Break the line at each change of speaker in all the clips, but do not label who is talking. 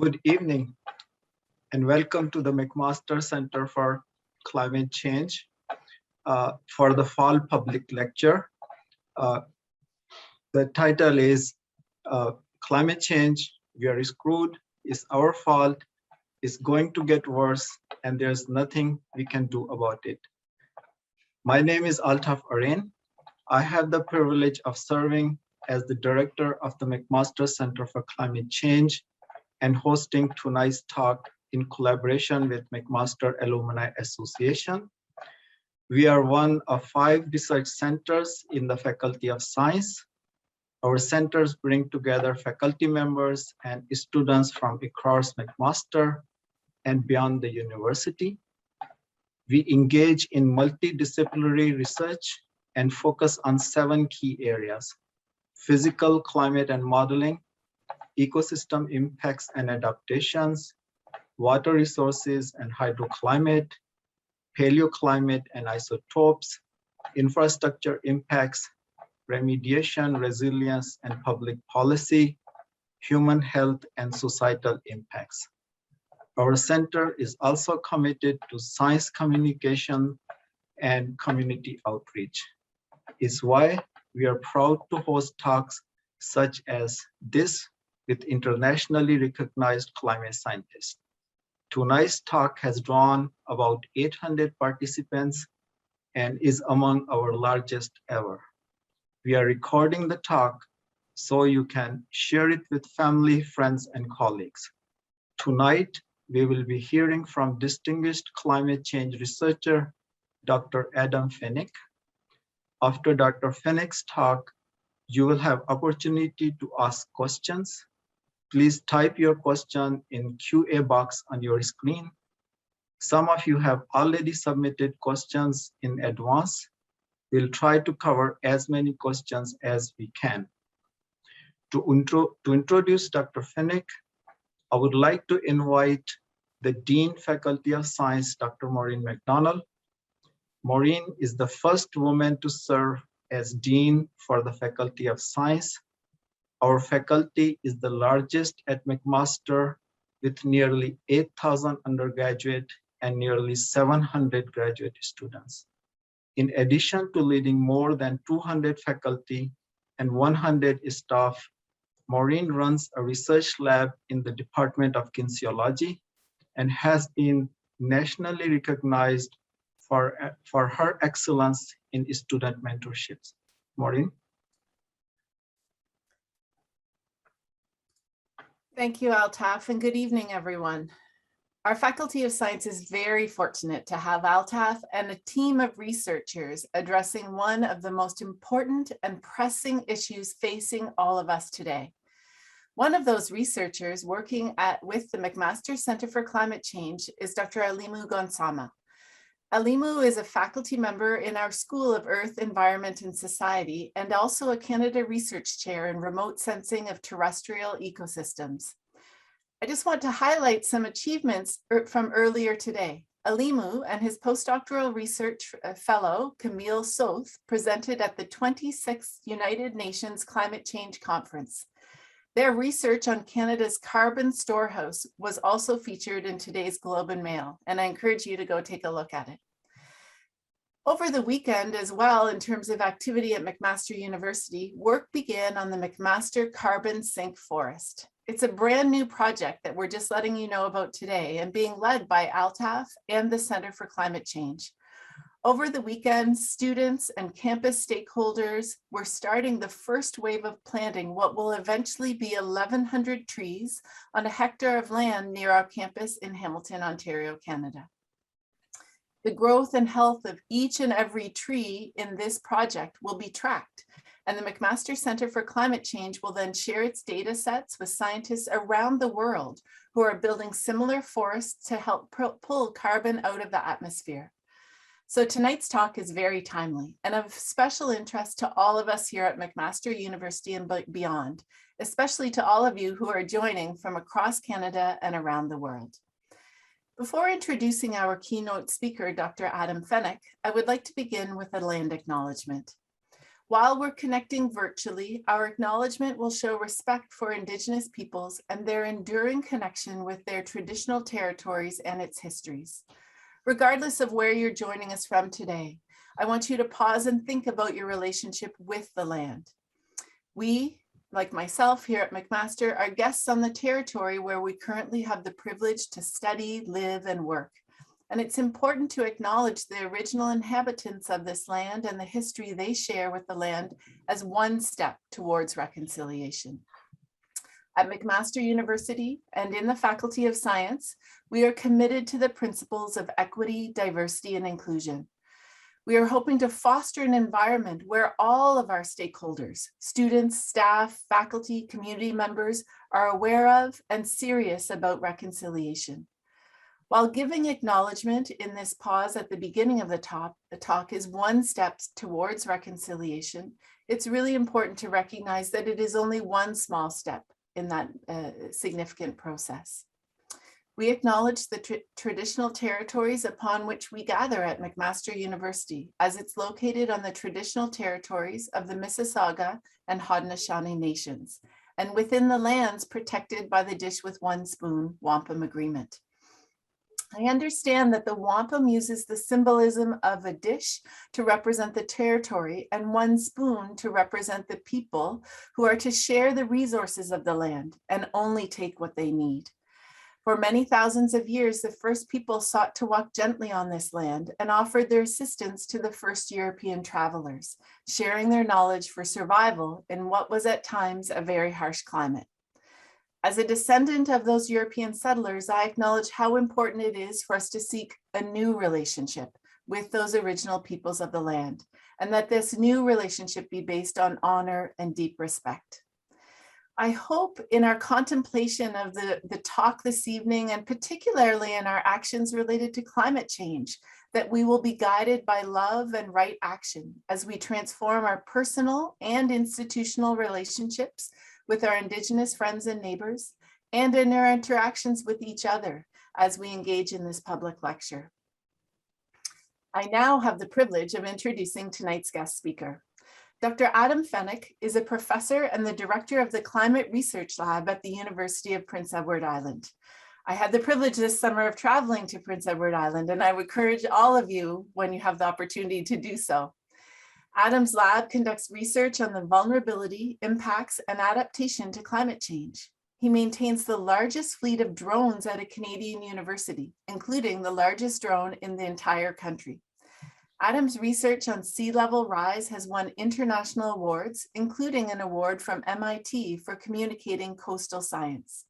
Good evening and welcome to the McMaster Center for Climate Change for the fall public lecture. The title is Climate Change, We Are Screwed, It's Our Fault, It's Going to Get Worse, and There's Nothing We Can Do About It. My name is Altaf Arain. I have the privilege of serving as the director of the McMaster Center for Climate Change and hosting tonight's talk in collaboration with McMaster Alumni Association. We are one of 5 research centers in the Faculty of Science. Our centers bring together faculty members and students from across McMaster and beyond the university. We engage in multidisciplinary research and focus on 7 key areas: physical climate and modeling, ecosystem impacts and adaptations, water resources and hydroclimate, paleoclimate and isotopes, infrastructure impacts, remediation, resilience and public policy, human health and societal impacts. Our center is also committed to science communication and community outreach. It's why we are proud to host talks such as this with internationally recognized climate scientists. Tonight's talk has drawn about 800 participants and is among our largest ever. We are recording the talk so you can share it with family, friends, and colleagues. Tonight, we will be hearing from distinguished climate change researcher, Dr. Adam Fenech. After Dr. Fenech's talk, you will have opportunity to ask questions. Please type your question in QA box on your screen. Some of you have already submitted questions in advance. We'll try to cover as many questions as we can. To introduce Dr. Fenech, I would like to invite the Dean Faculty of Science, Dr. Maureen McDonald. Maureen is the first woman to serve as Dean for the Faculty of Science. Our faculty is the largest at McMaster with nearly 8,000 undergraduate and nearly 700 graduate students. In addition to leading more than 200 faculty and 100 staff, Maureen runs a research lab in the Department of Kinesiology and has been nationally recognized for her excellence in student mentorships. Maureen?
Thank you, Altaf, and good evening, everyone. Our Faculty of Science is very fortunate to have Altaf and a team of researchers addressing one of the most important and pressing issues facing all of us today. One of those researchers working with the McMaster Center for Climate Change is Dr. Alimu Gonsama. Alimu is a faculty member in our School of Earth, Environment and Society and also a Canada Research Chair in Remote Sensing of Terrestrial Ecosystems. I just want to highlight some achievements from earlier today. Alimu and his postdoctoral research fellow, Camille Soth, presented at the 26th United Nations Climate Change Conference. Their research on Canada's carbon storehouse was also featured in today's Globe and Mail, and I encourage you to go take a look at it. Over the weekend as well, in terms of activity at McMaster University, work began on the McMaster Carbon Sink Forest. It's a brand new project that we're just letting you know about today and being led by Altaf and the Center for Climate Change. Over the weekend, students and campus stakeholders were starting the first wave of planting what will eventually be 1,100 trees on a hectare of land near our campus in Hamilton, Ontario, Canada. The growth and health of each and every tree in this project will be tracked, and the McMaster Center for Climate Change will then share its data sets with scientists around the world who are building similar forests to help pull carbon out of the atmosphere. So tonight's talk is very timely and of special interest to all of us here at McMaster University and beyond, especially to all of you who are joining from across Canada and around the world. Before introducing our keynote speaker, Dr. Adam Fenech, I would like to begin with a land acknowledgement. While we're connecting virtually, our acknowledgement will show respect for Indigenous peoples and their enduring connection with their traditional territories and its histories. Regardless of where you're joining us from today, I want you to pause and think about your relationship with the land. We, like myself here at McMaster, are guests on the territory where we currently have the privilege to study, live, and work. And it's important to acknowledge the original inhabitants of this land and the history they share with the land as one step towards reconciliation. At McMaster University and in the Faculty of Science, we are committed to the principles of equity, diversity, and inclusion. We are hoping to foster an environment where all of our stakeholders, students, staff, faculty, community members, are aware of and serious about reconciliation. While giving acknowledgement in this pause at the beginning of the talk is one step towards reconciliation, it's really important to recognize that it is only one small step in that significant process. We acknowledge the traditional territories upon which we gather at McMaster University, as it's located on the traditional territories of the Mississauga and Haudenosaunee nations, and within the lands protected by the Dish with One Spoon Wampum Agreement. I understand that the wampum uses the symbolism of a dish to represent the territory and one spoon to represent the people who are to share the resources of the land and only take what they need. For many thousands of years, the first people sought to walk gently on this land and offered their assistance to the first European travelers, sharing their knowledge for survival in what was at times a very harsh climate. As a descendant of those European settlers, I acknowledge how important it is for us to seek a new relationship with those original peoples of the land, and that this new relationship be based on honor and deep respect. I hope in our contemplation of the talk this evening, and particularly in our actions related to climate change, that we will be guided by love and right action as we transform our personal and institutional relationships with our Indigenous friends and neighbors, and in our interactions with each other as we engage in this public lecture. I now have the privilege of introducing tonight's guest speaker. Dr. Adam Fenech is a professor and the director of the Climate Research Lab at the University of Prince Edward Island. I had the privilege this summer of traveling to Prince Edward Island, and I would encourage all of you when you have the opportunity to do so. Adam's lab conducts research on the vulnerability, impacts, and adaptation to climate change. He maintains the largest fleet of drones at a Canadian university, including the largest drone in the entire country. Adam's research on sea level rise has won international awards, including an award from MIT for communicating coastal science.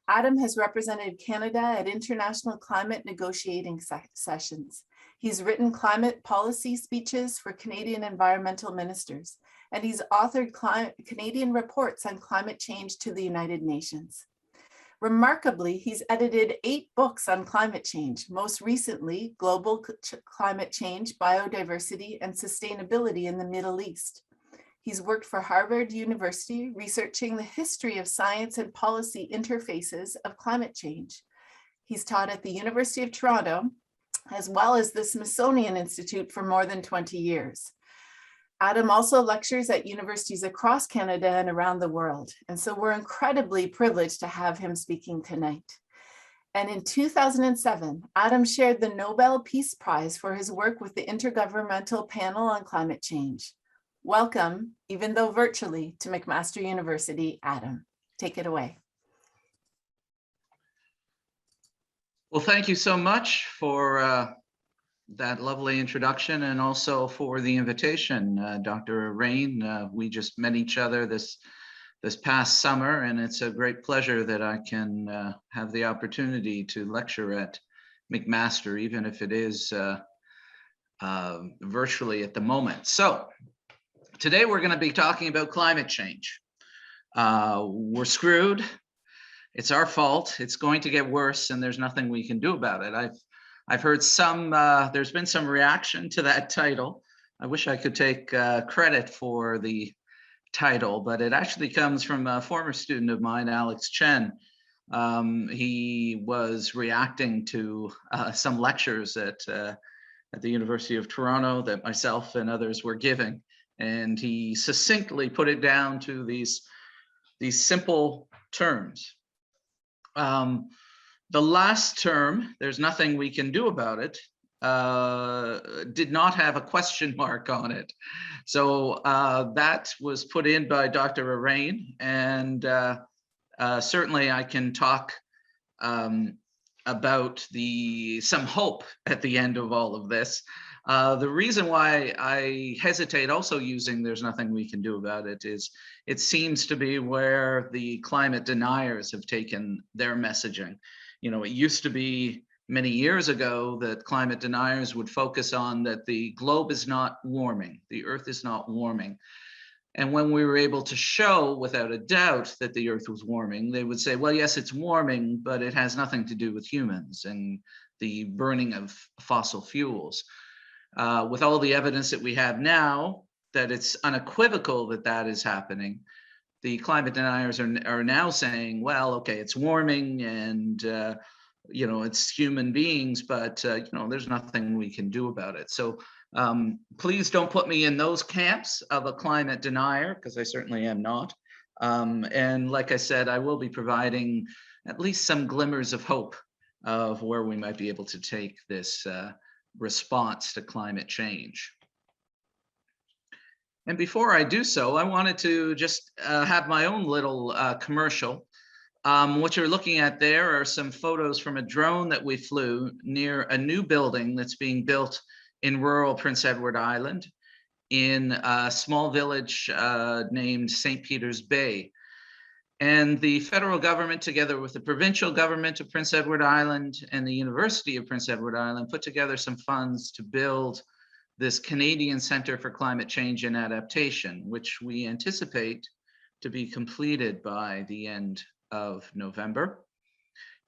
Adam has represented Canada at international climate negotiating sessions. He's written climate policy speeches for Canadian environmental ministers, and he's authored Canadian reports on climate change to the United Nations. Remarkably, he's edited 8 books on climate change, most recently, Global Climate Change, Biodiversity and Sustainability in the Middle East. He's worked for Harvard University, researching the history of science and policy interfaces of climate change. He's taught at the University of Toronto, as well as the Smithsonian Institution for more than 20 years. Adam also lectures at universities across Canada and around the world. And so we're incredibly privileged to have him speaking tonight. And in 2007, Adam shared the Nobel Peace Prize for his work with the Intergovernmental Panel on Climate Change. Welcome, even though virtually, to McMaster University, Adam. Take it away.
Well, thank you so much for that lovely introduction, and also for the invitation, Dr. Rain. We just met each other this past summer, and it's a great pleasure that I can have the opportunity to lecture at McMaster, even if it is virtually at the moment. So today we're going to be talking about climate change. We're screwed. It's our fault. It's going to get worse, and there's nothing we can do about it. I've heard there's been some reaction to that title. I wish I could take credit for the title, but it actually comes from a former student of mine, Alex Chen. He was reacting to some lectures at the University of Toronto that myself and others were giving. And he succinctly put it down to these simple terms. The last term, there's nothing we can do about it, did not have a question mark on it. So that was put in by Dr. Arain, and certainly I can talk about some hope at the end of all of this. The reason why I hesitate also using "there's nothing we can do about it" is it seems to be where the climate deniers have taken their messaging. You know, it used to be many years ago that climate deniers would focus on that the globe is not warming, the earth is not warming. And when we were able to show without a doubt that the earth was warming, they would say, well, yes, it's warming, but it has nothing to do with humans and the burning of fossil fuels. With all the evidence that we have now, that it's unequivocal that that is happening, the climate deniers are now saying, well, okay, it's warming and, you know, it's human beings, but, you know, there's nothing we can do about it. So please don't put me in those camps of a climate denier, because I certainly am not. And like I said, I will be providing at least some glimmers of hope of where we might be able to take this response to climate change. And before I do so, I wanted to just have my own little commercial. What you're looking at there are some photos from a drone that we flew near a new building that's being built in rural Prince Edward Island in a small village named St. Peter's Bay. And the federal government, together with the provincial government of Prince Edward Island and the University of Prince Edward Island, put together some funds to build this Canadian Centre for Climate Change and Adaptation, which we anticipate to be completed by the end of November.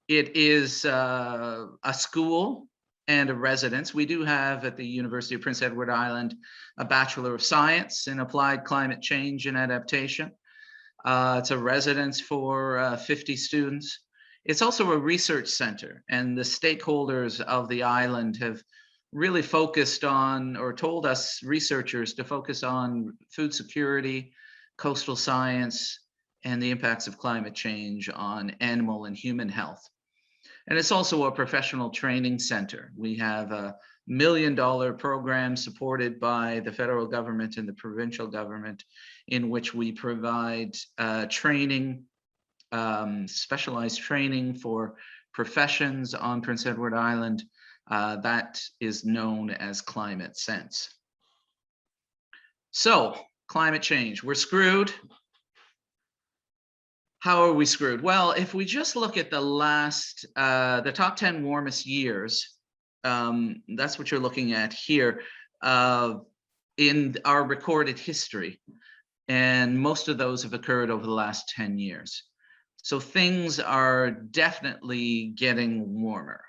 It is a school and a residence. We do have at the University of Prince Edward Island a Bachelor of Science in Applied Climate Change and Adaptation. It's a residence for 50 students. It's also a research center, and the stakeholders of the island have really focused on, or told us researchers to focus on, food security, coastal science, and the impacts of climate change on animal and human health. And it's also a professional training center. We have a $1 million program supported by the federal government and the provincial government, in which we provide training, specialized training for professions on Prince Edward Island. That is known as Climate Sense. So, climate change, we're screwed. How are we screwed? Well, if we just look at the top 10 warmest years, that's what you're looking at here in our recorded history. And most of those have occurred over the last 10 years. So things are definitely getting warmer.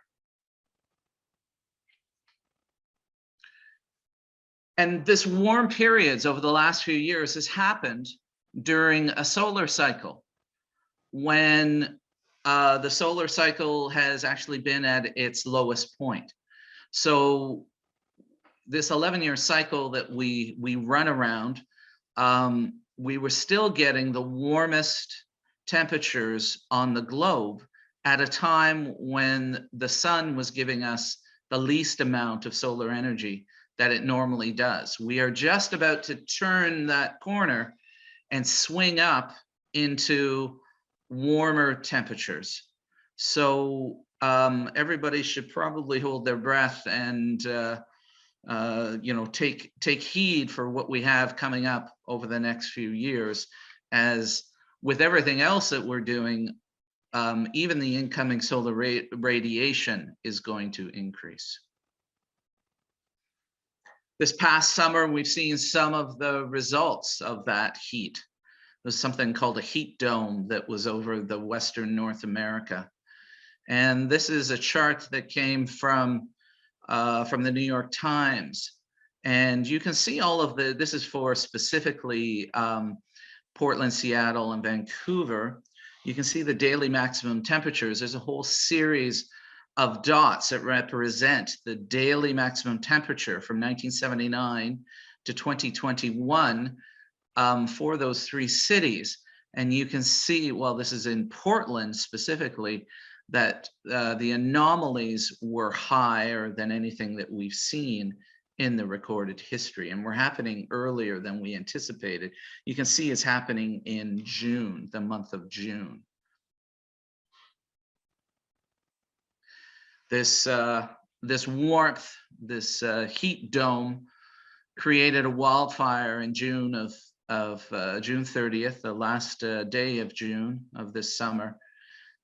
And this warm periods over the last few years has happened during a solar cycle, when the solar cycle has actually been at its lowest point. So this 11-year cycle that we run around, we were still getting the warmest temperatures on the globe at a time when the sun was giving us the least amount of solar energy that it normally does. We are just about to turn that corner and swing up into warmer temperatures. So everybody should probably hold their breath and you know, take heed for what we have coming up over the next few years, as with everything else that we're doing, even the incoming solar radiation is going to increase. This past summer, we've seen some of the results of that heat. There's something called a heat dome that was over the Western North America. And this is a chart that came from the New York Times. And you can see all of this is for specifically Portland, Seattle, and Vancouver. You can see the daily maximum temperatures. There's a whole series of dots that represent the daily maximum temperature from 1979 to 2021 for those 3 cities. And you can see, well, this is in Portland specifically, that the anomalies were higher than anything that we've seen in the recorded history, and were happening earlier than we anticipated. You can see it's happening in June, the month of June. This warmth, this heat dome created a wildfire in June of June 30th, the last day of June of this summer.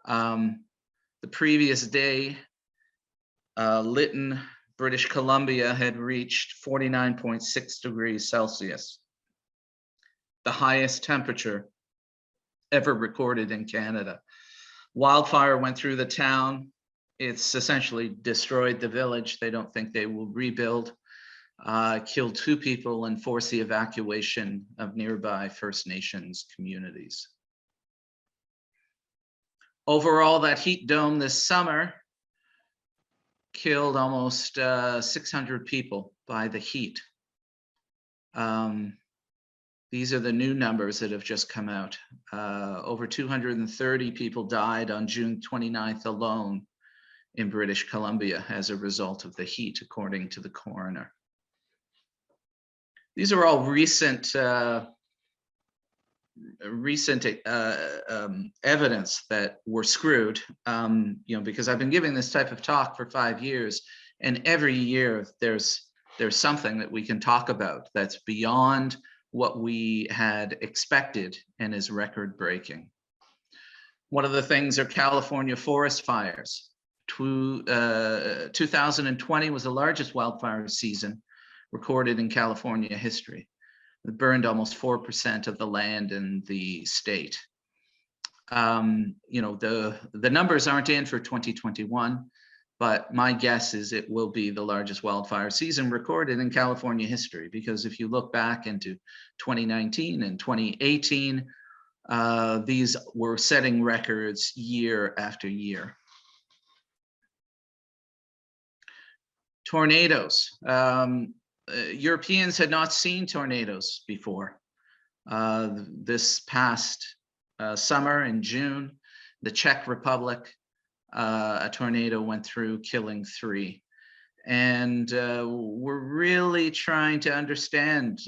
The previous day, Lytton, British Columbia had reached 49.6 degrees Celsius, the highest temperature ever recorded in Canada. Wildfire went through the town. It's essentially destroyed the village. They don't think they will rebuild. Killed 2 people and forced the evacuation of nearby First Nations communities. Overall, that heat dome this summer killed almost 600 people by the heat. These are the new numbers that have just come out. Over 230 people died on June 29th alone in British Columbia as a result of the heat, according to the coroner. These are all recent evidence that we're screwed, because I've been giving this type of talk for 5 years, and every year there's something that we can talk about that's beyond what we had expected and is record breaking. One of the things are California forest fires. 2020 was the largest wildfire season recorded in California history. It burned almost 4% of the land in the state. The numbers aren't in for 2021, but my guess is it will be the largest wildfire season recorded in California history, because if you look back into 2019 and 2018, these were setting records year after year. Tornadoes. Europeans had not seen tornadoes before. This past summer in June, the Czech Republic, a tornado went through, killing 3. And we're really trying to understand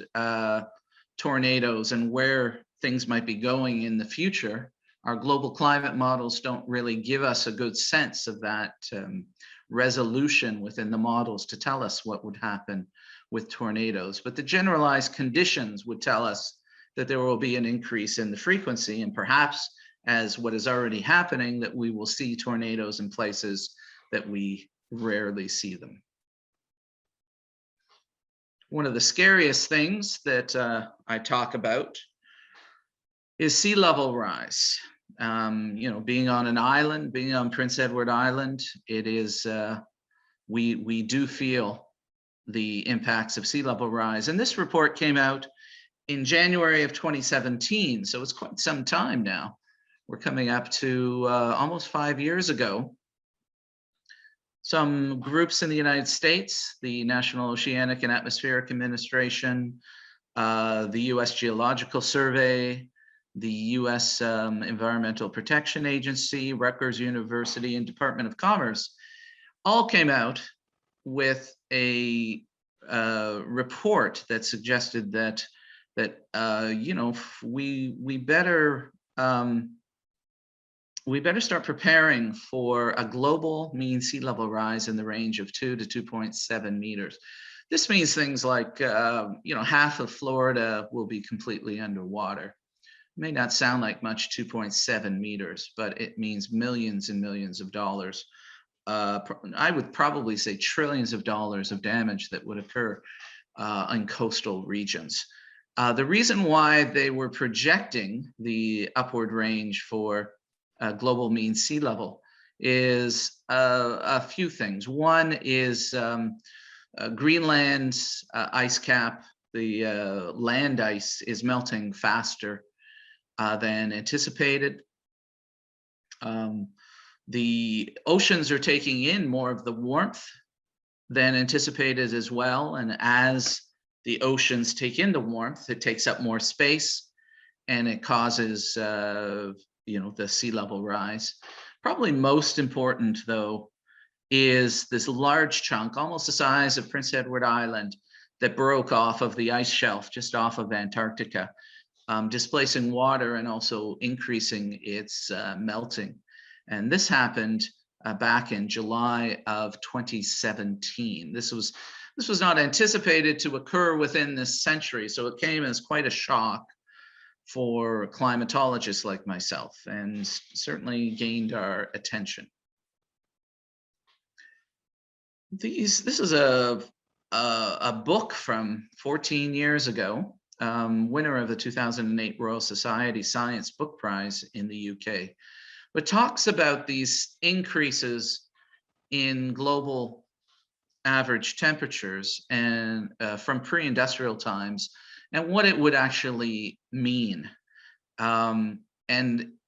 tornadoes and where things might be going in the future. Our global climate models don't really give us a good sense of that resolution within the models to tell us what would happen with tornadoes, but the generalized conditions would tell us that there will be an increase in the frequency, and perhaps, as what is already happening, that we will see tornadoes in places that we rarely see them. One of the scariest things that I talk about is sea level rise. Being on an island, being on Prince Edward Island, it is, we do feel the impacts of sea level rise. And this report came out in January of 2017, so it's quite some time now. We're coming up to almost 5 years ago. Some groups in the United States, the National Oceanic and Atmospheric Administration, the US Geological Survey, the US Environmental Protection Agency, Rutgers University, and Department of Commerce all came out with a report that suggested that we better start preparing for a global mean sea level rise in the range of 2 to 2.7 meters. This means things like half of Florida will be completely underwater. It may not sound like much, 2.7 meters, but it means millions and millions of dollars. I would probably say trillions of dollars of damage that would occur in coastal regions. The reason why they were projecting the upward range for global mean sea level is a few things. One is Greenland's ice cap, the land ice is melting faster than anticipated. The oceans are taking in more of the warmth than anticipated as well. And as the oceans take in the warmth, it takes up more space, and it causes, the sea level rise. Probably most important, though, is this large chunk, almost the size of Prince Edward Island, that broke off of the ice shelf just off of Antarctica, displacing water and also increasing its melting. And this happened back in July of 2017. This was not anticipated to occur within this century, so it came as quite a shock for climatologists like myself, and certainly gained our attention. This is a book from 14 years ago, winner of the 2008 Royal Society Science Book Prize in the UK, but talks about these increases in global average temperatures and from pre-industrial times, and what it would actually mean. And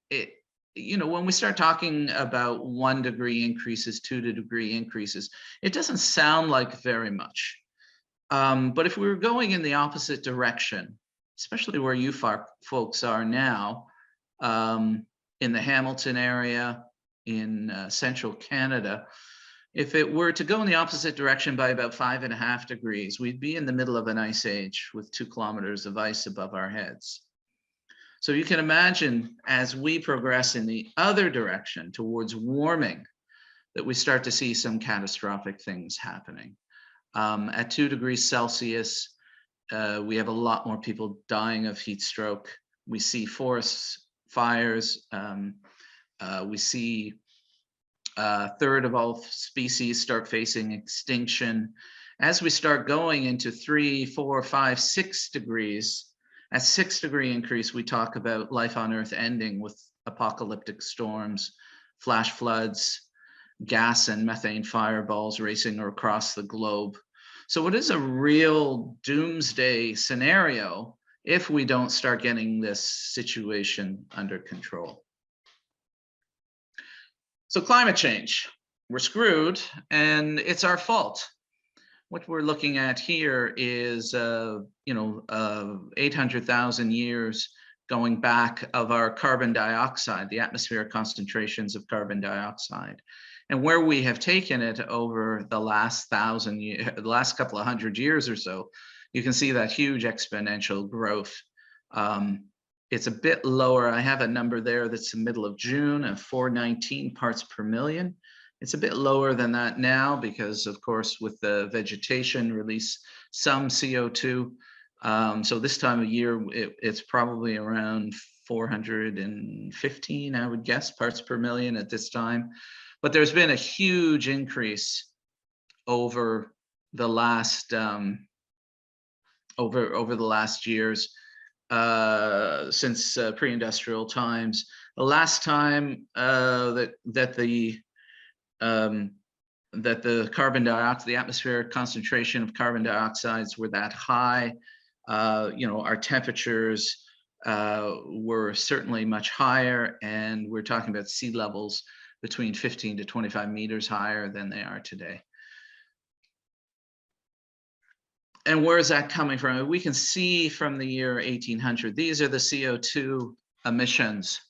it, when we start talking about 1 degree increases, 2 degree increases, it doesn't sound like very much. But if we were going in the opposite direction, especially where you folks are now, in the Hamilton area, in central Canada, if it were to go in the opposite direction by about 5.5 degrees, we'd be in the middle of an ice age with 2 kilometers of ice above our heads. So you can imagine, as we progress in the other direction towards warming, that we start to see some catastrophic things happening. At 2 degrees Celsius, we have a lot more people dying of heat stroke. We see forest fires. We see a third of all species start facing extinction. As we start going into 3, 4, 5, 6 degrees, at 6 degree increase, we talk about life on Earth ending with apocalyptic storms, flash floods, gas and methane fireballs racing across the globe. So it is a real doomsday scenario if we don't start getting this situation under control. So climate change, we're screwed and it's our fault. What we're looking at here is, 800,000 years going back of our carbon dioxide, the atmospheric concentrations of carbon dioxide, and where we have taken it over the last couple of hundred years or so. You can see that huge exponential growth. It's a bit lower. I have a number there that's the middle of June of 419 parts per million. It's a bit lower than that now because, of course, with the vegetation release some CO2. So this time of year, it's probably around 415, I would guess, parts per million at this time. But there's been a huge increase over the last over the last years since pre-industrial times. The last time that the carbon dioxide, the atmospheric concentration of carbon dioxides were that high, our temperatures were certainly much higher, and we're talking about sea levels between 15 to 25 meters higher than they are today. And where is that coming from? We can see from the year 1800, these are the CO2 emissions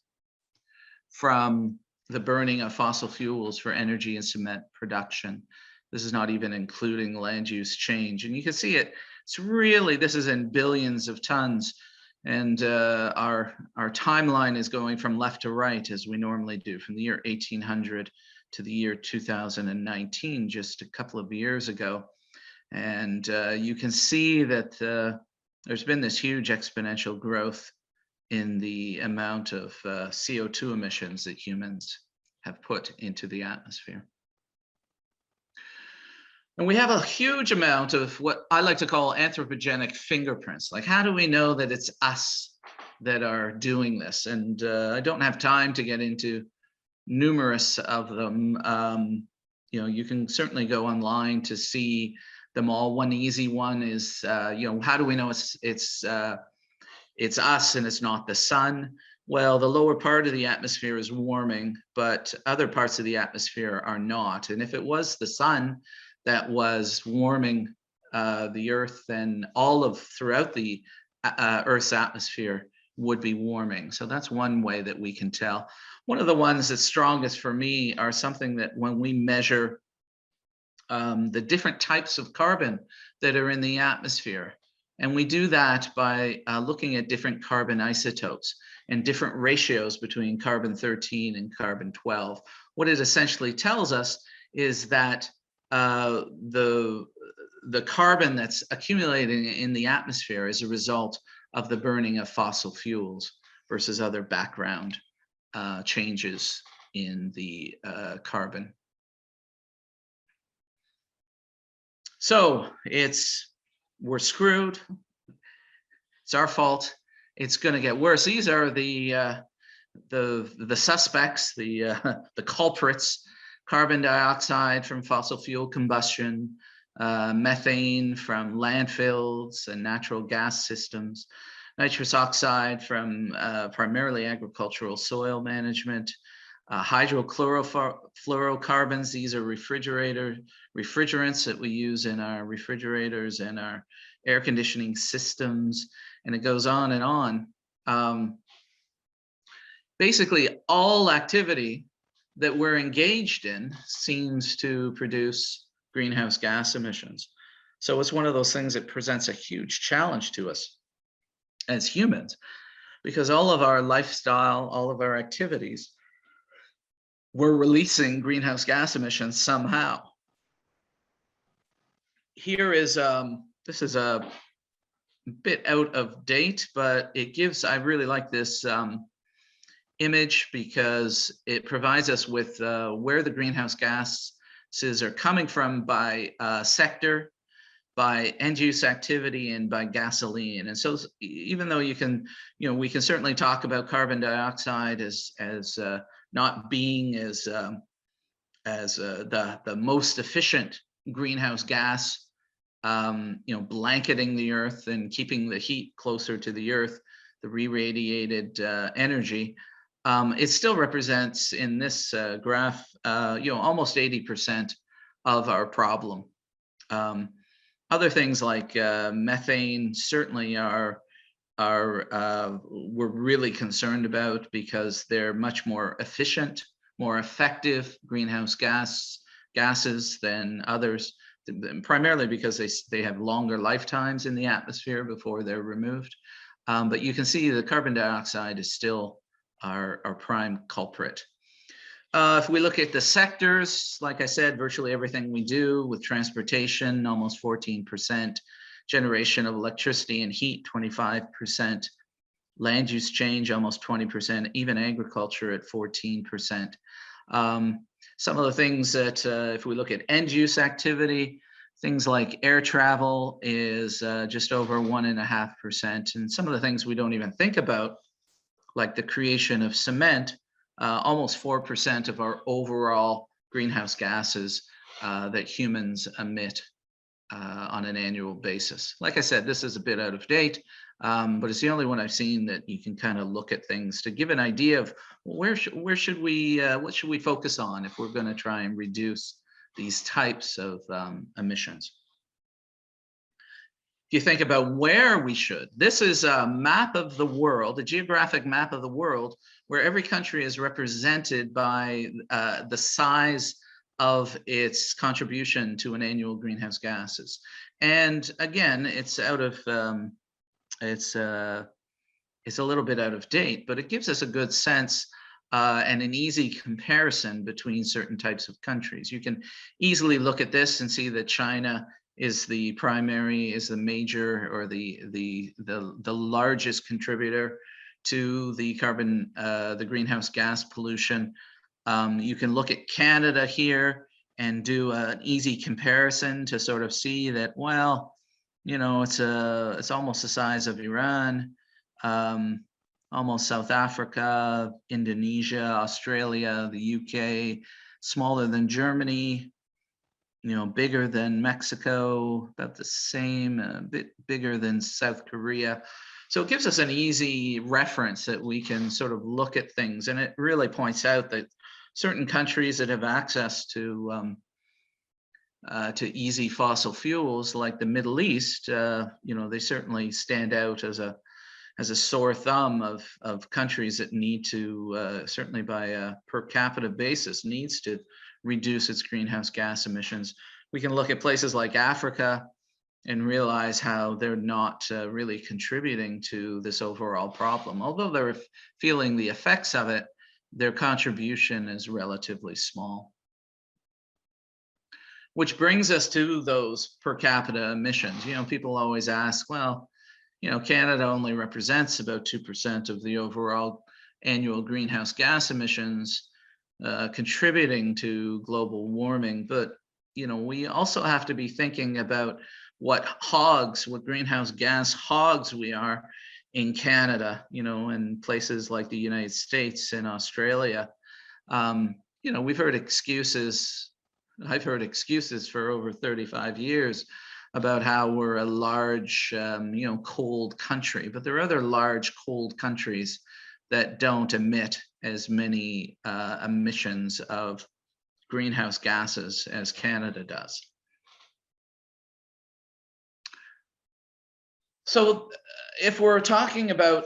from the burning of fossil fuels for energy and cement production. This is not even including land use change. And you can see it, this is in billions of tons. And our timeline is going from left to right, as we normally do, from the year 1800 to the year 2019, just a couple of years ago. And you can see that there's been this huge exponential growth in the amount of CO2 emissions that humans have put into the atmosphere. And we have a huge amount of what I like to call anthropogenic fingerprints. Like, how do we know that it's us that are doing this? And I don't have time to get into numerous of them. You can certainly go online to see them all. One easy one is, how do we know it's us and it's not the sun? Well, the lower part of the atmosphere is warming, but other parts of the atmosphere are not. And if it was the sun that was warming the Earth, then throughout the Earth's atmosphere would be warming. So that's one way that we can tell. One of the ones that's strongest for me are something that when we measure the different types of carbon that are in the atmosphere. And we do that by looking at different carbon isotopes and different ratios between carbon-13 and carbon-12. What it essentially tells us is that the carbon that's accumulating in the atmosphere is a result of the burning of fossil fuels versus other background changes in the carbon. So we're screwed. It's our fault. It's going to get worse. These are the suspects, the culprits: carbon dioxide from fossil fuel combustion, methane from landfills and natural gas systems, nitrous oxide from primarily agricultural soil management, hydrochlorofluorocarbons. These are refrigerants that we use in our refrigerators and our air conditioning systems, and it goes on and on. Basically, all activity that we're engaged in seems to produce greenhouse gas emissions. So it's one of those things that presents a huge challenge to us as humans, because all of our lifestyle, all of our activities, we're releasing greenhouse gas emissions somehow. Here is, this is a bit out of date, but it gives, I really like this image because it provides us with where the greenhouse gases are coming from by sector, by end use activity, and by gasoline. And so even though we can certainly talk about carbon dioxide as not being as the most efficient greenhouse gas, blanketing the Earth and keeping the heat closer to the Earth, the re-radiated energy, it still represents in this graph, almost 80% of our problem. Other things like methane certainly we're really concerned about, because they're much more efficient, more effective greenhouse gases than others, primarily because they have longer lifetimes in the atmosphere before they're removed. But you can see the carbon dioxide is still our prime culprit. If we look at the sectors, like I said, virtually everything we do with transportation, almost 14%, generation of electricity and heat, 25%, land use change, almost 20%, even agriculture at 14%. Some of the things that, if we look at end use activity, things like air travel is just over 1.5%. And some of the things we don't even think about, like the creation of cement, almost 4% of our overall greenhouse gases that humans emit on an annual basis. Like I said, this is a bit out of date, but it's the only one I've seen that you can kind of look at things to give an idea of what should we focus on if we're going to try and reduce these types of emissions. If you think about where we should, this is a map of the world, a geographic map of the world, where every country is represented by the size of its contribution to an annual greenhouse gases. And again, it's out of, it's a little bit out of date, but it gives us a good sense and an easy comparison between certain types of countries. You can easily look at this and see that China is the primary, is the major, or the largest contributor to the carbon, the greenhouse gas pollution. You can look at Canada here and do an easy comparison to sort of see that, well, it's almost the size of Iran, almost South Africa, Indonesia, Australia, the UK, smaller than Germany, bigger than Mexico, about the same, a bit bigger than South Korea. So it gives us an easy reference that we can sort of look at things. And it really points out that certain countries that have access to to easy fossil fuels like the Middle East, they certainly stand out as a sore thumb of countries that need to, certainly by a per capita basis, needs to reduce its greenhouse gas emissions. We can look at places like Africa and realize how they're not really contributing to this overall problem. Although they're feeling the effects of it, their contribution is relatively small. Which brings us to those per capita emissions. People always ask, well, Canada only represents about 2% of the overall annual greenhouse gas emissions contributing to global warming. But, we also have to be thinking about what greenhouse gas hogs we are in Canada, in places like the United States and Australia. We've heard excuses. I've heard excuses for over 35 years about how we're a large, cold country, but there are other large cold countries that don't emit as many emissions of greenhouse gases as Canada does. So if we're talking about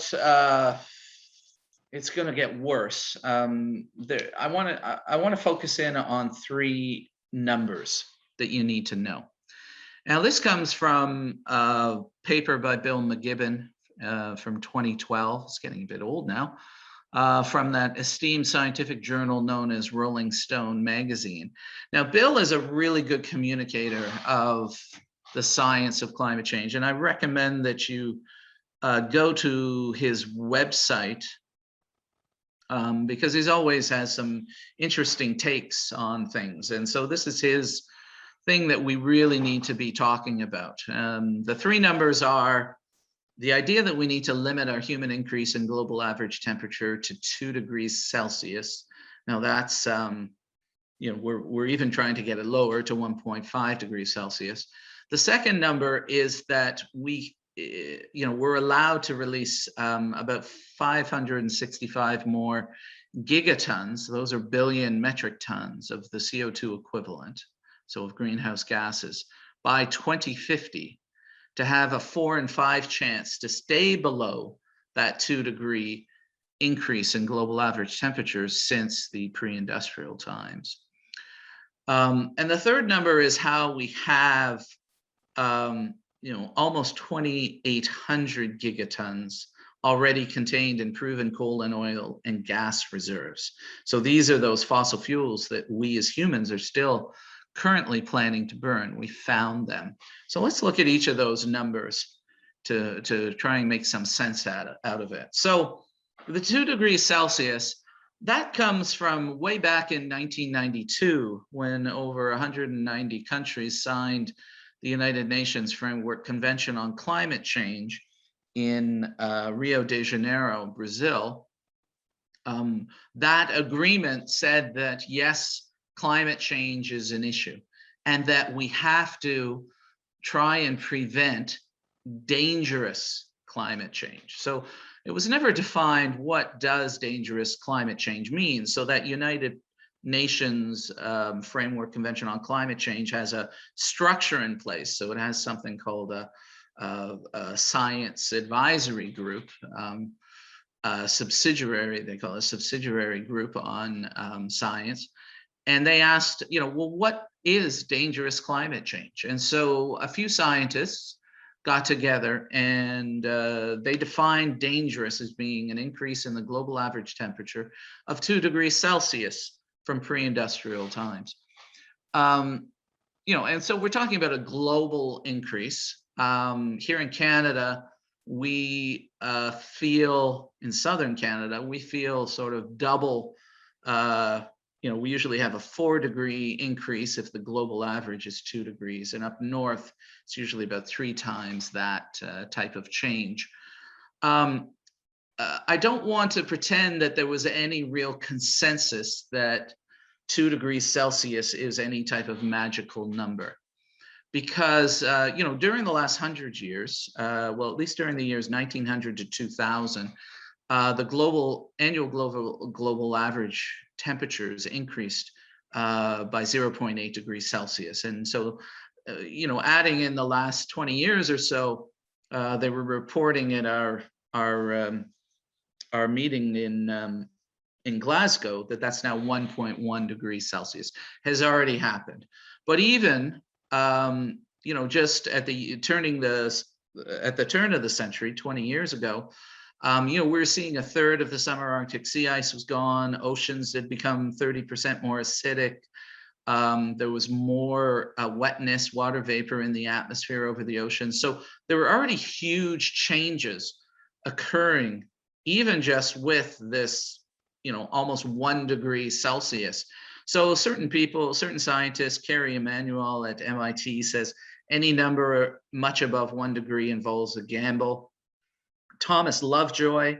it's going to get worse, I want to focus in on 3 numbers that you need to know. Now, this comes from a paper by Bill McGibbon from 2012. It's getting a bit old now. From that esteemed scientific journal known as Rolling Stone magazine. Now, Bill is a really good communicator of the science of climate change, and I recommend that you go to his website because he always has some interesting takes on things. And so this is his thing that we really need to be talking about. The 3 numbers are the idea that we need to limit our human increase in global average temperature to 2 degrees Celsius. Now that's, we're even trying to get it lower to 1.5 degrees Celsius. The second number is that we're allowed to release about 565 more gigatons. Those are billion metric tons of the CO2 equivalent, so of greenhouse gases, by 2050. To have a 4 in 5 chance to stay below that 2 degree increase in global average temperatures since the pre-industrial times. And the third number is how we have, almost 2,800 gigatons already contained in proven coal and oil and gas reserves. So these are those fossil fuels that we as humans are still currently planning to burn. We found them. So let's look at each of those numbers to try and make some sense out of it. So the 2 degrees Celsius, that comes from way back in 1992, when over 190 countries signed the United Nations Framework Convention on Climate Change in Rio de Janeiro, Brazil. That agreement said that, yes, climate change is an issue, and that we have to try and prevent dangerous climate change. So it was never defined what does dangerous climate change mean. So that United Nations Framework Convention on Climate Change has a structure in place. So it has something called a science advisory group, subsidiary, they call it a subsidiary group on science. And they asked, well, what is dangerous climate change? And so a few scientists got together and they defined dangerous as being an increase in the global average temperature of 2 degrees Celsius from pre-industrial times. And so we're talking about a global increase. Here in Canada, we feel, in southern Canada, we feel sort of double. We usually have a 4 degree increase if the global average is 2 degrees, and up north, it's usually about 3 times that type of change. I don't want to pretend that there was any real consensus that 2 degrees Celsius is any type of magical number, because during the last 100 years, well, at least during the years 1900 to 2000, the annual global average temperatures increased by 0.8 degrees Celsius. And so, you know, adding in the last 20 years or so, they were reporting at our meeting in Glasgow that that's now 1.1 degrees Celsius has already happened. But even you know, just at the turn of the century, 20 years ago, you know, we're seeing 1/3 of the summer Arctic sea ice was gone. Oceans had become 30% more acidic. There was more wetness, water vapor in the atmosphere over the ocean. So there were already huge changes occurring, even just with this, you know, almost 1 degree Celsius. So certain people, certain scientists, Carrie Emanuel at MIT says any number much above 1 degree involves a gamble. Thomas Lovejoy,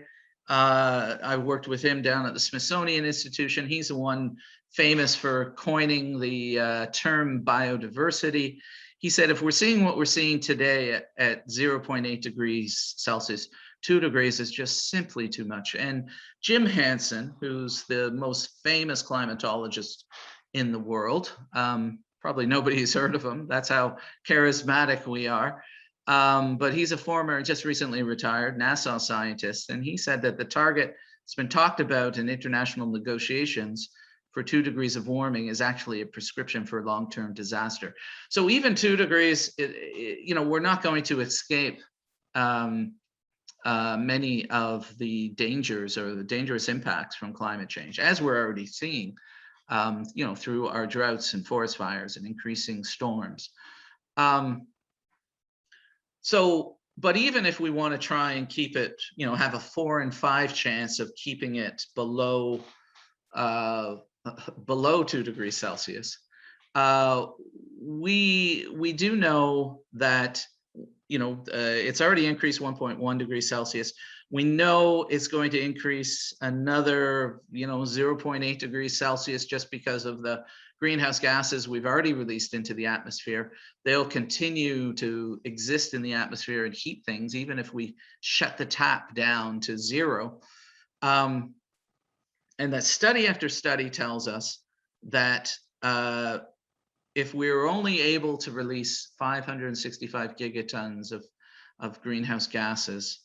I worked with him down at the Smithsonian Institution. He's the one famous for coining the term biodiversity. He said, if we're seeing what we're seeing today at 0.8 degrees Celsius, 2 degrees is just simply too much. And Jim Hansen, who's the most famous climatologist in the world, probably nobody's heard of him. That's how charismatic we are. But he's a former, just recently retired NASA scientist. And he said that the target that's been talked about in international negotiations for 2 degrees of warming is actually a prescription for long-term disaster. So even 2 degrees, you know, we're not going to escape many of the dangers or the dangerous impacts from climate change, as we're already seeing, you know, through our droughts and forest fires and increasing storms. So, but even if we want to try and keep it, you know, have a 4 in 5 chance of keeping it below 2 degrees Celsius, we do know that, you know, it's already increased 1.1 degrees Celsius. We know it's going to increase another, you know, 0.8 degrees Celsius just because of the greenhouse gases we've already released into the atmosphere. They'll continue to exist in the atmosphere and heat things, even if we shut the tap down to 0. And that study after study tells us that if we're only able to release 565 gigatons of greenhouse gases,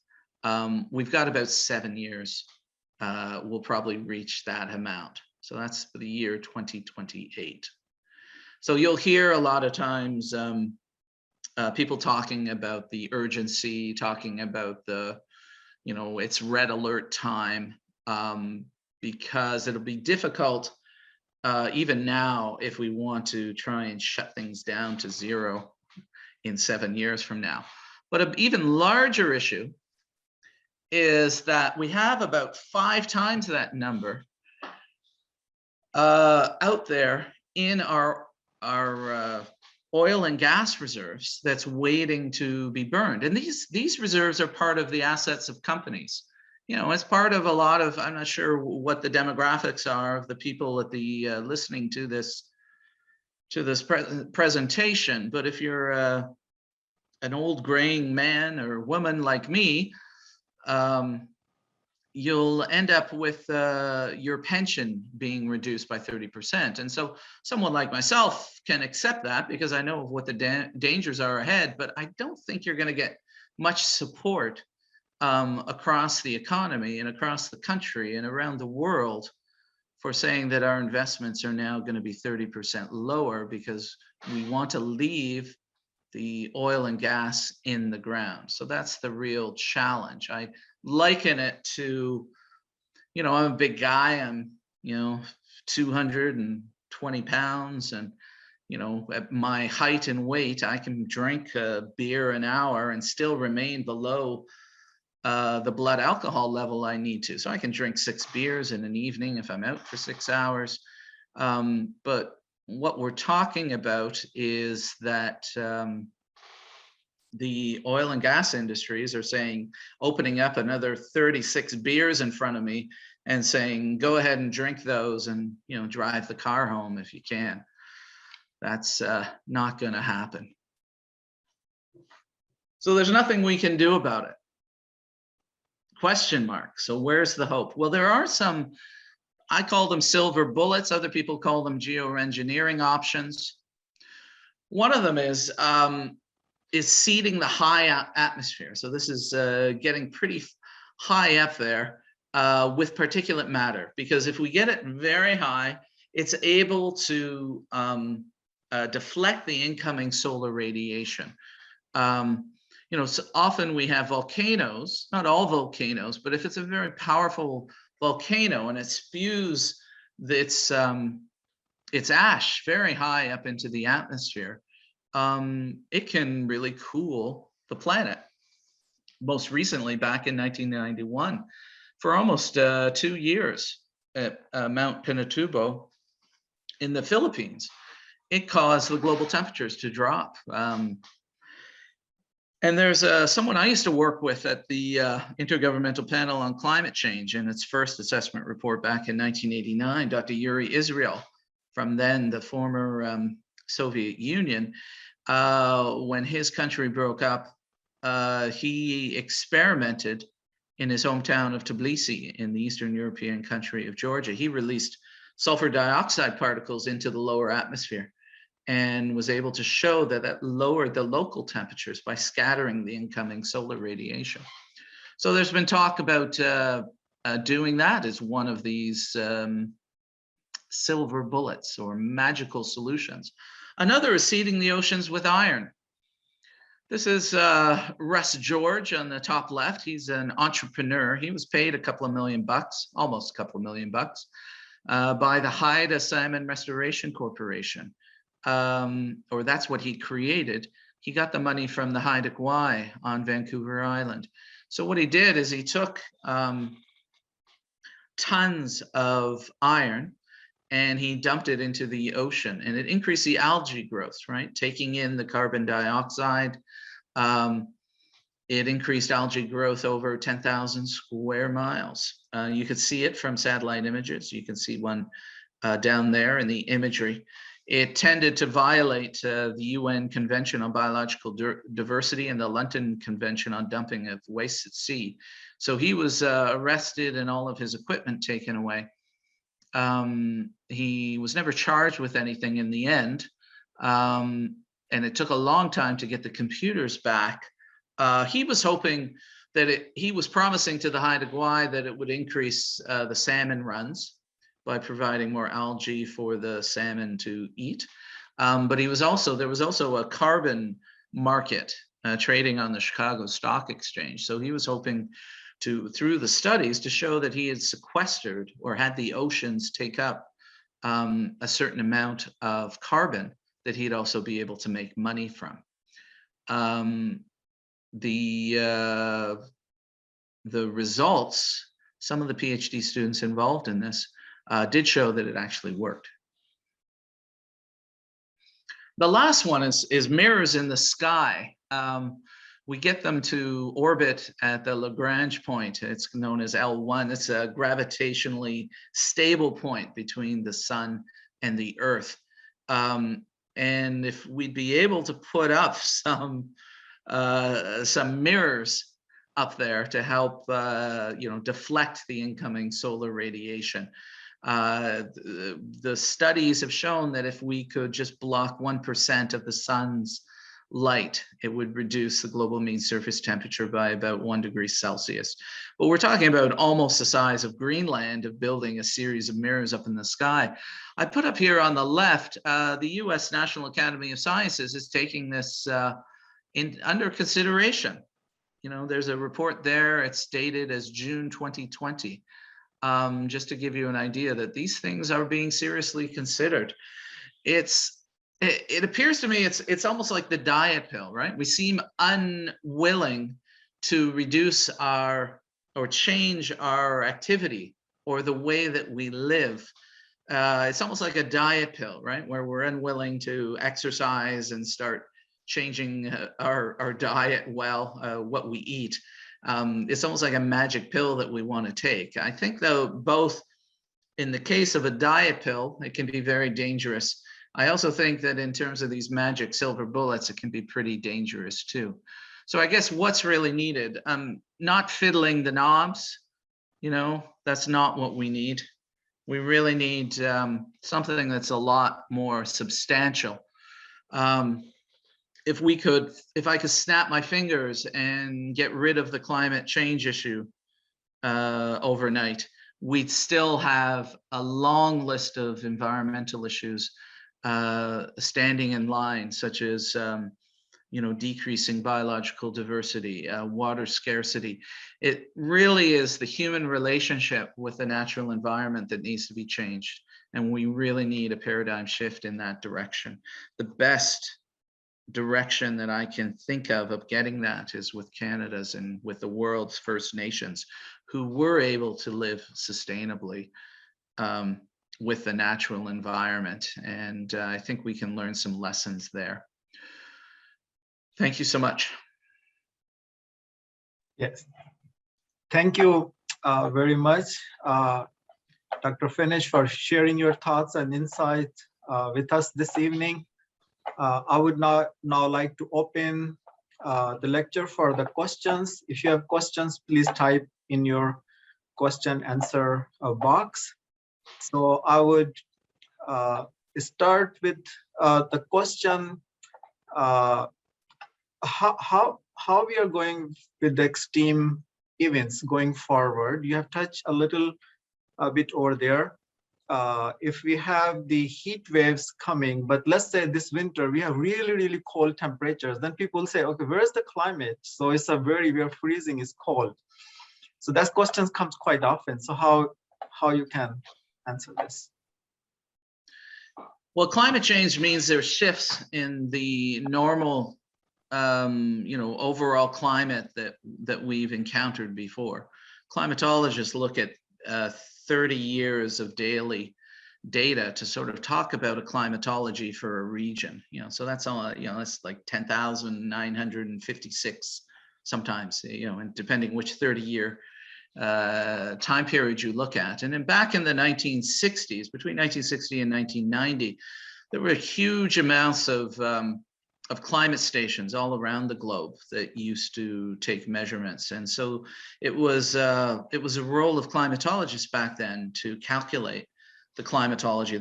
we've got about 7 years. We'll probably reach that amount. So that's for the year 2028. So you'll hear a lot of times people talking about the urgency, talking about the, you know, it's red alert time, because it'll be difficult even now if we want to try and shut things down to 0 in 7 years from now. But an even larger issue is that we have about 5 times that number out there in our oil and gas reserves that's waiting to be burned. And these reserves are part of the assets of companies. You know, as part of a lot of, I'm not sure what the demographics are of the people at the listening to this presentation, but if you're an old graying man or woman like me, you'll end up with your pension being reduced by 30%. And so someone like myself can accept that because I know what the dangers are ahead, but I don't think you're going to get much support across the economy and across the country and around the world for saying that our investments are now going to be 30% lower because we want to leave the oil and gas in the ground. So that's the real challenge. I liken it to, you know, I'm a big guy. I'm, you know, 220 pounds. And, you know, at my height and weight, I can drink a beer an hour and still remain below the blood alcohol level I need to. So I can drink 6 beers in an evening if I'm out for 6 hours. But what we're talking about is that the oil and gas industries are saying, opening up another 36 beers in front of me and saying, go ahead and drink those and, you know, drive the car home if you can. That's not going to happen. So there's nothing we can do about it. Question mark. So where's the hope? Well, there are some I call them silver bullets. Other people call them geoengineering options. One of them is seeding the high atmosphere. So this is getting pretty high up there with particulate matter, because if we get it very high, it's able to deflect the incoming solar radiation. You know, so often we have volcanoes, not all volcanoes, but if it's a very powerful volcano and it spews its ash very high up into the atmosphere, it can really cool the planet. Most recently, back in 1991, for almost 2 years at Mount Pinatubo in the Philippines, it caused the global temperatures to drop. And there's someone I used to work with at the Intergovernmental Panel on Climate Change in its first assessment report back in 1989, Dr. Yuri Israel, from then the former Soviet Union. When his country broke up, he experimented in his hometown of Tbilisi in the Eastern European country of Georgia. He released sulfur dioxide particles into the lower atmosphere and was able to show that that lowered the local temperatures by scattering the incoming solar radiation. So there's been talk about doing that as one of these silver bullets or magical solutions. Another is seeding the oceans with iron. This is Russ George on the top left. He's an entrepreneur. He was paid a couple of $1 million, almost a couple of $1 million, by the Haida Salmon Restoration Corporation. Or that's what he created. He got the money from the Haida Gwaii on Vancouver Island. So what he did is he took tons of iron and he dumped it into the ocean, and it increased the algae growth, right? Taking in the carbon dioxide. It increased algae growth over 10,000 square miles. You could see it from satellite images. You can see one down there in the imagery. It tended to violate the UN Convention on Biological Diversity and the London Convention on Dumping of Waste at Sea. So he was arrested and all of his equipment taken away. He was never charged with anything in the end. And it took a long time to get the computers back. He was hoping that he was promising to the Haida Gwaii that it would increase the salmon runs by providing more algae for the salmon to eat. But there was also a carbon market trading on the Chicago Stock Exchange. So he was hoping to, through the studies, to show that he had sequestered or had the oceans take up a certain amount of carbon that he'd also be able to make money from. The results, some of the PhD students involved in this did show that it actually worked. The last one is mirrors in the sky. We get them to orbit at the Lagrange point. It's known as L1. It's a gravitationally stable point between the sun and the Earth. And if we'd be able to put up some mirrors up there to help deflect the incoming solar radiation. The studies have shown that if we could just block 1% of the sun's light, it would reduce the global mean surface temperature by about 1 degree Celsius. But we're talking about almost the size of Greenland, of building a series of mirrors up in the sky. I put up here on the left, the US National Academy of Sciences is taking this under consideration. You know, there's a report there, it's dated as June 2020. Just to give you an idea that these things are being seriously considered. It appears to me it's almost like the diet pill, right? We seem unwilling to reduce or change our activity or the way that we live. It's almost like a diet pill, right? Where we're unwilling to exercise and start changing our diet, what we eat. It's almost like a magic pill that we want to take. I think, though, both in the case of a diet pill, it can be very dangerous. I also think that in terms of these magic silver bullets, it can be pretty dangerous too. So I guess what's really needed, not fiddling the knobs, you know, that's not what we need. We really need something that's a lot more substantial. If I could snap my fingers and get rid of the climate change issue overnight, we'd still have a long list of environmental issues standing in line, such as decreasing biological diversity, water scarcity. It really is the human relationship with the natural environment that needs to be changed, and we really need a paradigm shift in that direction. The best direction that I can think of getting that is with Canada's and with the world's First Nations, who were able to live sustainably with the natural environment. And I think we can learn some lessons there. Thank you so much.
Yes. Thank you very much, Dr. Fenech, for sharing your thoughts and insights with us this evening. I would now like to open the lecture for the questions. If you have questions, please type in your question answer box. So I would start with the question, how we are going with the extreme events going forward. You have touched a bit over there. If we have the heat waves coming, but let's say this winter we have really, really cold temperatures, then people say, okay, where's the climate? So it's we are freezing, it's cold. So that question comes quite often. So how you can answer this?
Well, climate change means there's shifts in the normal, overall climate that we've encountered before. Climatologists look at 30 years of daily data to sort of talk about a climatology for a region. So that's all. That's like 10,956 sometimes. And depending which 30-year time period you look at. And then back in the 1960s, between 1960 and 1990, there were huge amounts of climate stations all around the globe that used to take measurements. And so it was a role of climatologists back then to calculate the climatology,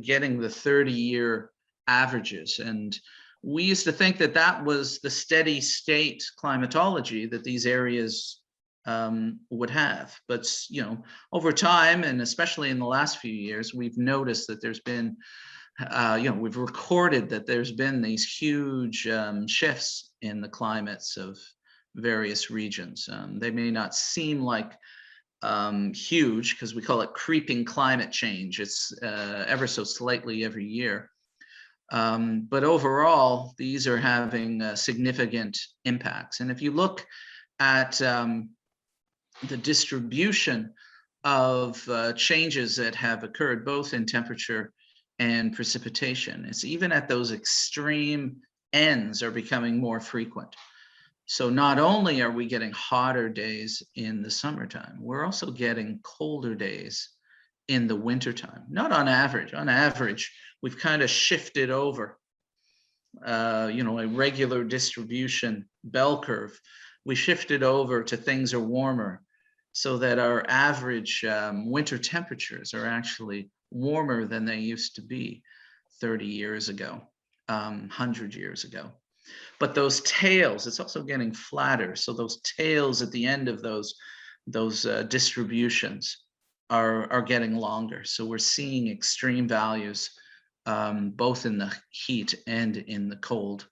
getting the 30-year averages. And we used to think that was the steady state climatology that these areas would have. But over time, and especially in the last few years, we've noticed that there's been we've recorded that there's been these huge shifts in the climates of various regions. They may not seem like huge because we call it creeping climate change. It's ever so slightly every year. But overall, these are having significant impacts. And if you look at the distribution of changes that have occurred, both in temperature and precipitation, it's even at those extreme ends are becoming more frequent. So not only are we getting hotter days in the summertime, we're also getting colder days in the wintertime. Not on average. On average, we've kind of shifted over, a regular distribution bell curve. We shifted over to things are warmer, so that our average winter temperatures are actually warmer than they used to be 30 years ago, 100 years ago. But those tails, it's also getting flatter. So those tails at the end of those distributions are getting longer. So we're seeing extreme values, both in the heat and in the cold.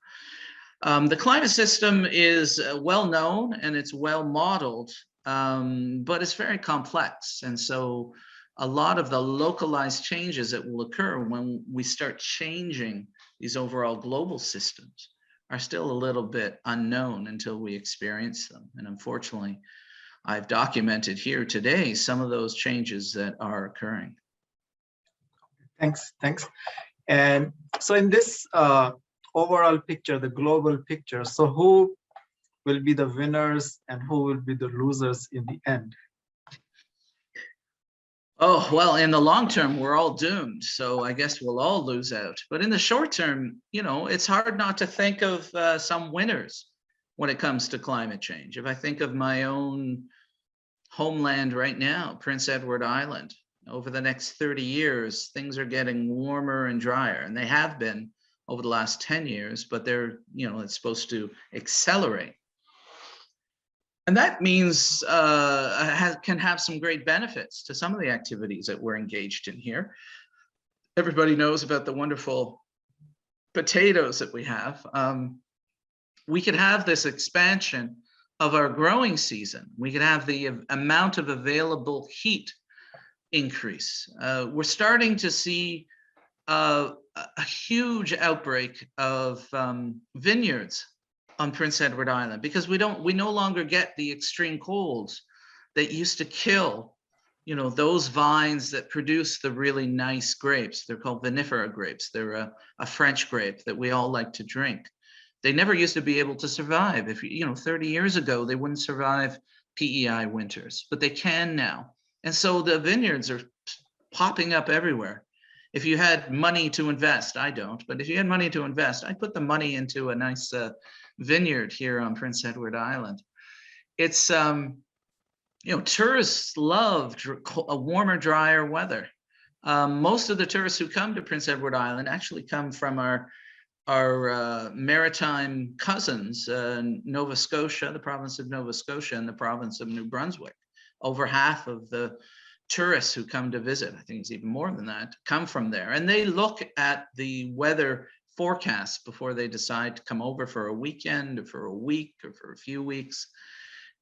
The climate system is well known and it's well modeled, but it's very complex. And so a lot of the localized changes that will occur when we start changing these overall global systems are still a little bit unknown until we experience them. And unfortunately, I've documented here today some of those changes that are occurring.
Thanks. And so in this overall picture, the global picture, so who will be the winners and who will be the losers in the end?
Oh, well, in the long term, we're all doomed. So I guess we'll all lose out. But in the short term, it's hard not to think of some winners when it comes to climate change. If I think of my own homeland right now, Prince Edward Island, over the next 30 years, things are getting warmer and drier, and they have been over the last 10 years, but they're, it's supposed to accelerate. And that means can have some great benefits to some of the activities that we're engaged in here. Everybody knows about the wonderful potatoes that we have. We could have this expansion of our growing season. We could have the amount of available heat increase. We're starting to see a huge outbreak of vineyards on Prince Edward Island, because we no longer get the extreme colds that used to kill, those vines that produce the really nice grapes. They're called vinifera grapes. They're a French grape that we all like to drink. They never used to be able to survive. If 30 years ago, they wouldn't survive PEI winters, but they can now. And so the vineyards are popping up everywhere. If you had money to invest, I don't, but if you had money to invest, I'd put the money into a nice vineyard here on Prince Edward Island. It's, tourists love a warmer, drier weather. Most of the tourists who come to Prince Edward Island actually come from our maritime cousins, Nova Scotia, the province of Nova Scotia, and the province of New Brunswick. Over half of the tourists who come to visit, I think it's even more than that, come from there. And they look at the weather forecast before they decide to come over for a weekend or for a week or for a few weeks.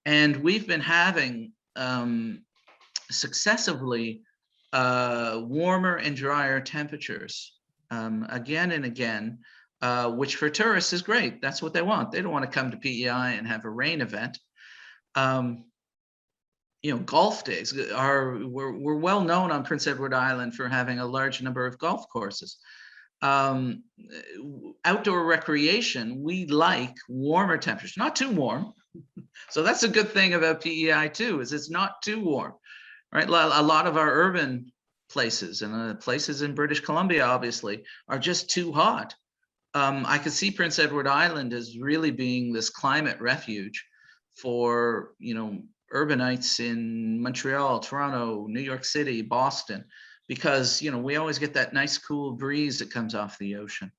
And we've been having successively warmer and drier temperatures again and again, which for tourists is great. That's what they want. They don't want to come to PEI and have a rain event. Golf days we're well known on Prince Edward Island for having a large number of golf courses. Outdoor recreation, we like warmer temperatures, not too warm. So that's a good thing about PEI too, is it's not too warm, right? A lot of our urban places and places in British Columbia, obviously, are just too hot. I could see Prince Edward Island as really being this climate refuge for, urbanites in Montreal, Toronto, New York City, Boston, because, we always get that nice cool breeze that comes off the ocean.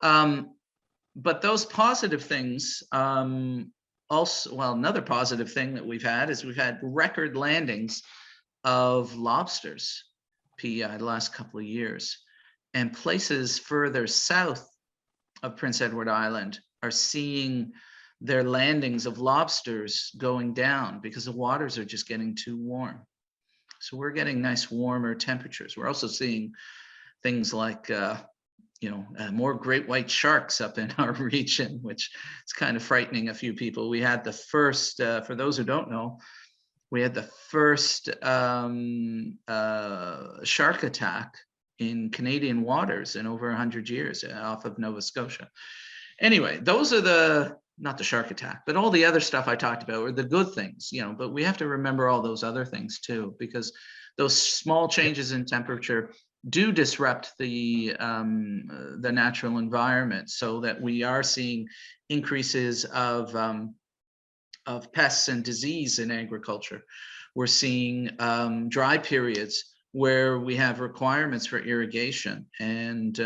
But those positive things, another positive thing that we've had is we've had record landings of lobsters, PEI, the last couple of years. And places further south of Prince Edward Island are seeing their landings of lobsters going down because the waters are just getting too warm. So we're getting nice warmer temperatures. We're also seeing things like, more great white sharks up in our region, which is kind of frightening a few people. We had the first, for those who don't know, we had the first shark attack in Canadian waters in over 100 years off of Nova Scotia. Anyway, those are not the shark attack, but all the other stuff I talked about were the good things, but we have to remember all those other things too, because those small changes in temperature do disrupt the natural environment, so that we are seeing increases of pests and disease in agriculture. We're seeing dry periods where we have requirements for irrigation, and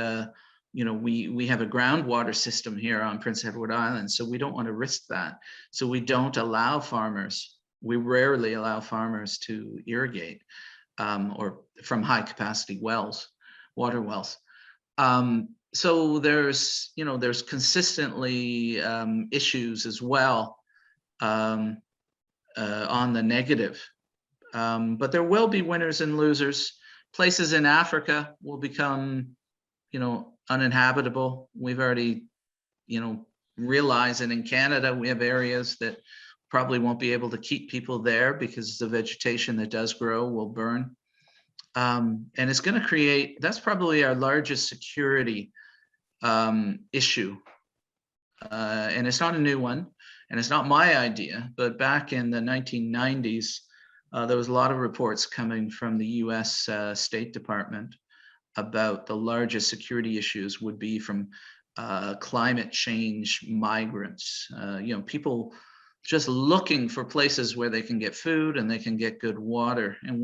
we have a groundwater system here on Prince Edward Island, so we don't want to risk that. So we don't allow farmers, we rarely allow farmers to irrigate or from high capacity wells, water wells. So there's consistently issues as well on the negative. But there will be winners and losers. Places in Africa will become, uninhabitable. We've already, realized that in Canada, we have areas that probably won't be able to keep people there because the vegetation that does grow will burn. And it's going to create, that's probably our largest security issue. And it's not a new one, and it's not my idea, but back in the 1990s, there was a lot of reports coming from the US State Department about the largest security issues would be from climate change migrants, people just looking for places where they can get food and they can get good water. And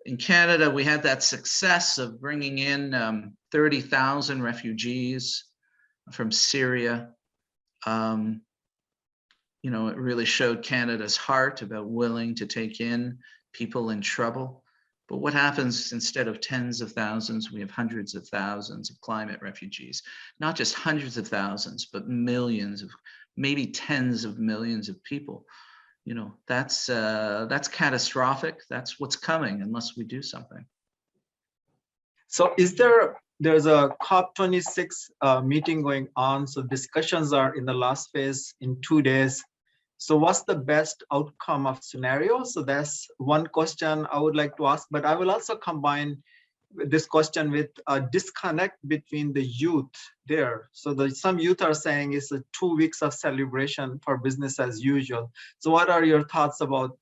in Canada, we had that success of bringing in 30,000 refugees from Syria. You know, it really showed Canada's heart about willing to take in people in trouble. But what happens instead of tens of thousands, we have hundreds of thousands of climate refugees, not just hundreds of thousands, but millions of, maybe tens of millions of people. You know, that's catastrophic. That's what's coming unless we do something.
So there's a COP26 meeting going on. So discussions are in the last phase in 2 days. So what's the best outcome of scenario? So that's one question I would like to ask, but I will also combine this question with a disconnect between the youth there. So some youth are saying it's 2 weeks of celebration for business as usual. So what are your thoughts about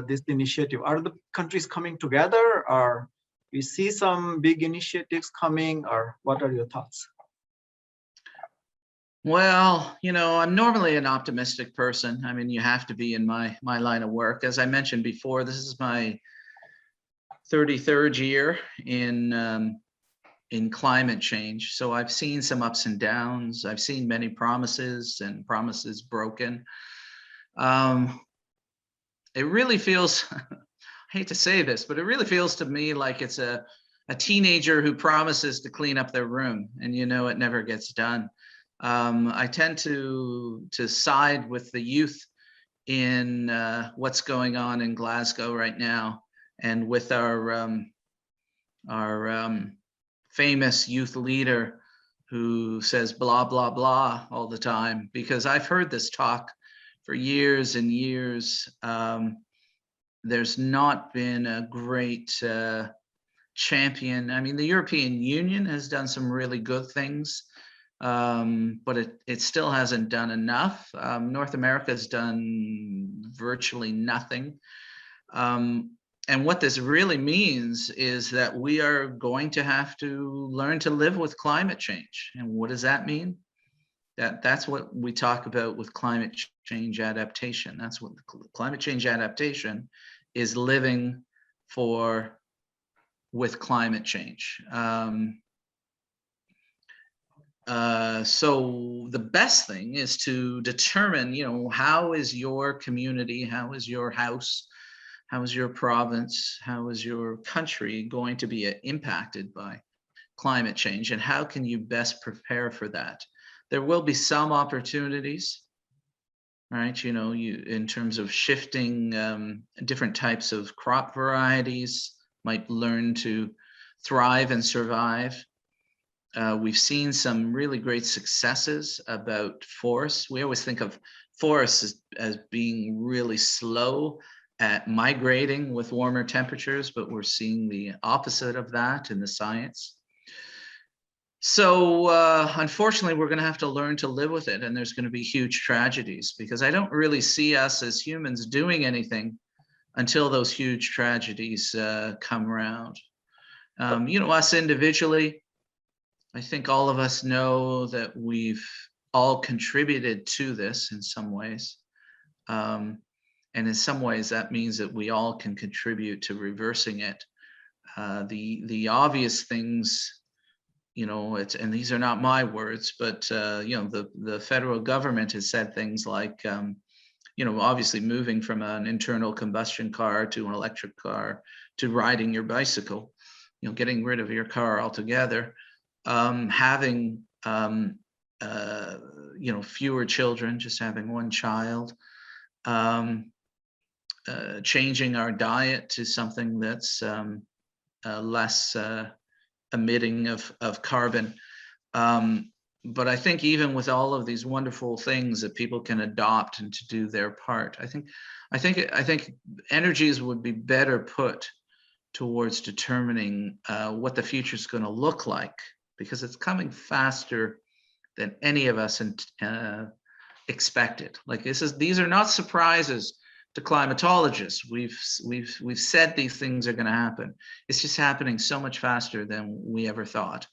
this initiative? Are the countries coming together, or we see some big initiatives coming, or what are your thoughts?
Well, you know, I'm normally an optimistic person. I mean, you have to be in my line of work. As I mentioned before, this is my 33rd year in climate change. So I've seen some ups and downs. I've seen many promises and promises broken. It really feels, I hate to say this, but it really feels to me like it's a teenager who promises to clean up their room, and you know it never gets done. I tend to side with the youth in what's going on in Glasgow right now, and with our famous youth leader who says blah, blah, blah all the time, because I've heard this talk for years and years. There's not been a great champion. I mean, the European Union has done some really good things, but it still hasn't done enough. North America has done virtually nothing. And what this really means is that we are going to have to learn to live with climate change. And what does that mean? That's what we talk about with climate change adaptation. That's what climate change adaptation is, living with climate change. So the best thing is to determine, you know, how is your community, how is your house, how is your province, how is your country going to be impacted by climate change, and how can you best prepare for that? There will be some opportunities, right? You know, in terms of shifting different types of crop varieties, might learn to thrive and survive. We've seen some really great successes about forests. We always think of forests as being really slow at migrating with warmer temperatures, but we're seeing the opposite of that in the science. So unfortunately, we're going to have to learn to live with it, and there's going to be huge tragedies, because I don't really see us as humans doing anything until those huge tragedies come around. You know, us individually, I think all of us know that we've all contributed to this in some ways. And in some ways, that means that we all can contribute to reversing it. The obvious things, you know, and these are not my words, but you know, the federal government has said things like, you know, obviously moving from an internal combustion car to an electric car, to riding your bicycle, you know, getting rid of your car altogether, having you know, fewer children, just having one child, changing our diet to something that's less emitting of carbon. But I think even with all of these wonderful things that people can adopt and to do their part, I think energies would be better put towards determining what the future is going to look like, because it's coming faster than any of us expected. Like these are not surprises to climatologists. We've said these things are going to happen. It's just happening so much faster than we ever thought,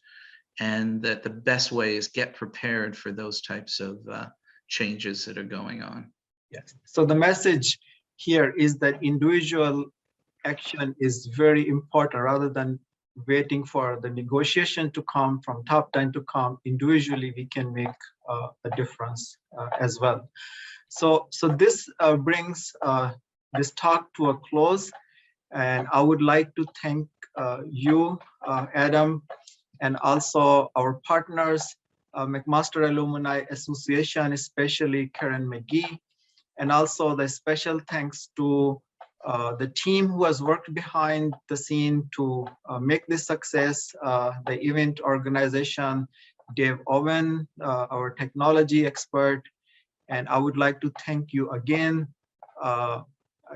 and that the best way is get prepared for those types of changes that are going on.
Yes. So the message here is that individual action is very important. Rather than waiting for the negotiation to come from top down to come, individually we can make a difference as well. So this brings this talk to a close, and I would like to thank you, Adam, and also our partners, McMaster Alumni Association, especially Karen McGee, and also the special thanks to the team who has worked behind the scene to make this success, the event organization, Dave Owen, our technology expert, and I would like to thank you again,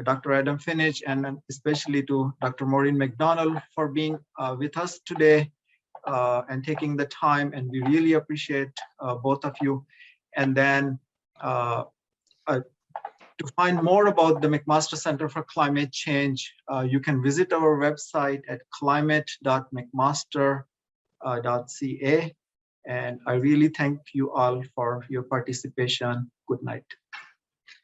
Dr. Adam Fenech, and especially to Dr. Maureen McDonald for being with us today and taking the time, and we really appreciate both of you. And then to find more about the McMaster Center for Climate Change, you can visit our website at climate.mcmaster.ca. And I really thank you all for your participation. Good night.